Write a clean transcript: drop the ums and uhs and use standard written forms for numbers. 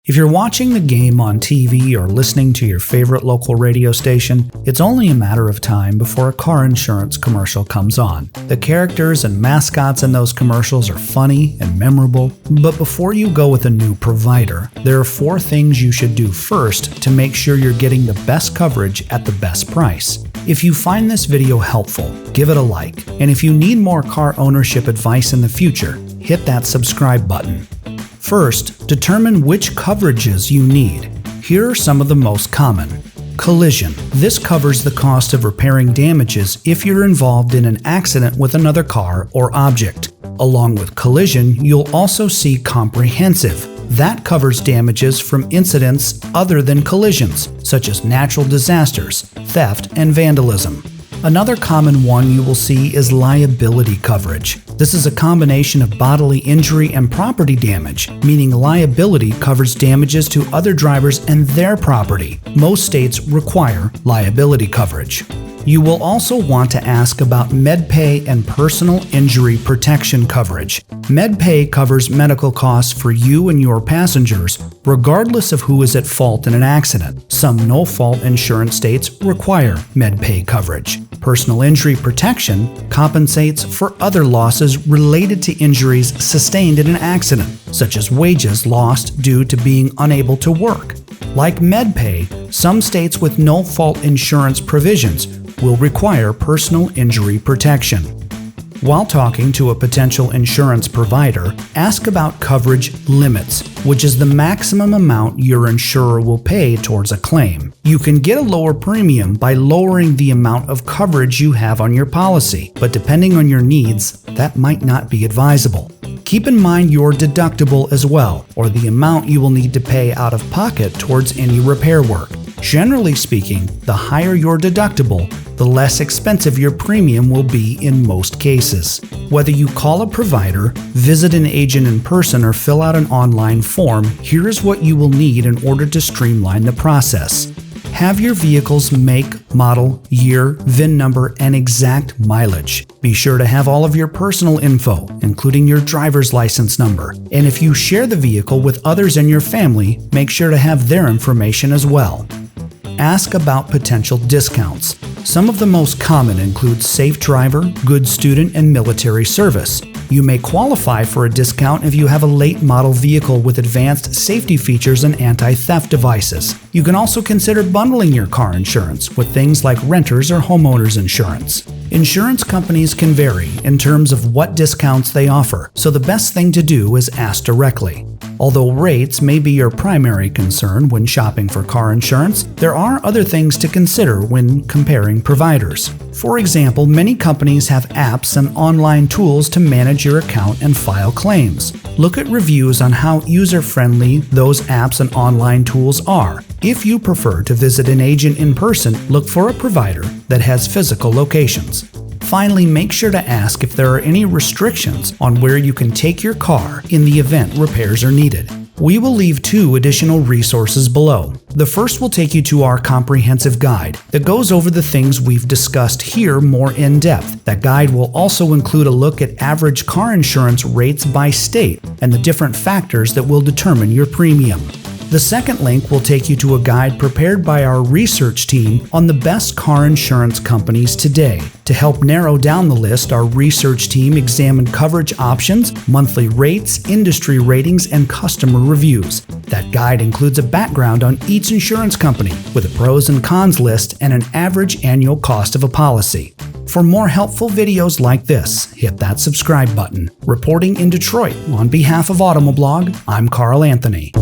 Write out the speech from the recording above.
If you're watching the game on TV or listening to your favorite local radio station, it's only a matter of time before a car insurance commercial comes on. The characters and mascots in those commercials are funny and memorable, but before you go with a new provider, there are 4 things you should do first to make sure you're getting the best coverage at the best price. If you find this video helpful, give it a like, and if you need more car ownership advice in the future, hit that subscribe button. First, determine which coverages you need. Here are some of the most common. Collision. This covers the cost of repairing damages if you're involved in an accident with another car or object. Along with collision, you'll also see comprehensive. That covers damages from incidents other than collisions, such as natural disasters, theft, and vandalism. Another common one you will see is liability coverage. This is a combination of bodily injury and property damage, meaning liability covers damages to other drivers and their property. Most states require liability coverage. You will also want to ask about MedPay and personal injury protection coverage. MedPay covers medical costs for you and your passengers, regardless of who is at fault in an accident. Some no-fault insurance states require MedPay coverage. Personal injury protection compensates for other losses related to injuries sustained in an accident, such as wages lost due to being unable to work. Like MedPay, some states with no-fault insurance provisions will require personal injury protection. While talking to a potential insurance provider, ask about coverage limits, which is the maximum amount your insurer will pay towards a claim. You can get a lower premium by lowering the amount of coverage you have on your policy, but depending on your needs, that might not be advisable. Keep in mind your deductible as well, or the amount you will need to pay out of pocket towards any repair work. Generally speaking, the higher your deductible, the less expensive your premium will be in most cases. Whether you call a provider, visit an agent in person, or fill out an online form, here is what you will need in order to streamline the process. Have your vehicle's make, model, year, VIN number, and exact mileage. Be sure to have all of your personal info, including your driver's license number. And if you share the vehicle with others in your family, make sure to have their information as well. Ask about potential discounts. Some of the most common include safe driver, good student, and military service. You may qualify for a discount if you have a late model vehicle with advanced safety features and anti-theft devices. You can also consider bundling your car insurance with things like renters or homeowners insurance. Insurance companies can vary in terms of what discounts they offer, so the best thing to do is ask directly. Although rates may be your primary concern when shopping for car insurance, there are other things to consider when comparing providers. For example, many companies have apps and online tools to manage your account and file claims. Look at reviews on how user-friendly those apps and online tools are. If you prefer to visit an agent in person, look for a provider that has physical locations. Finally, make sure to ask if there are any restrictions on where you can take your car in the event repairs are needed. We will leave 2 additional resources below. The first will take you to our comprehensive guide that goes over the things we've discussed here more in depth. That guide will also include a look at average car insurance rates by state and the different factors that will determine your premium. The second link will take you to a guide prepared by our research team on the best car insurance companies today. To help narrow down the list, our research team examined coverage options, monthly rates, industry ratings, and customer reviews. That guide includes a background on each insurance company with a pros and cons list and an average annual cost of a policy. For more helpful videos like this, hit that subscribe button. Reporting in Detroit on behalf of Automoblog, I'm Carl Anthony.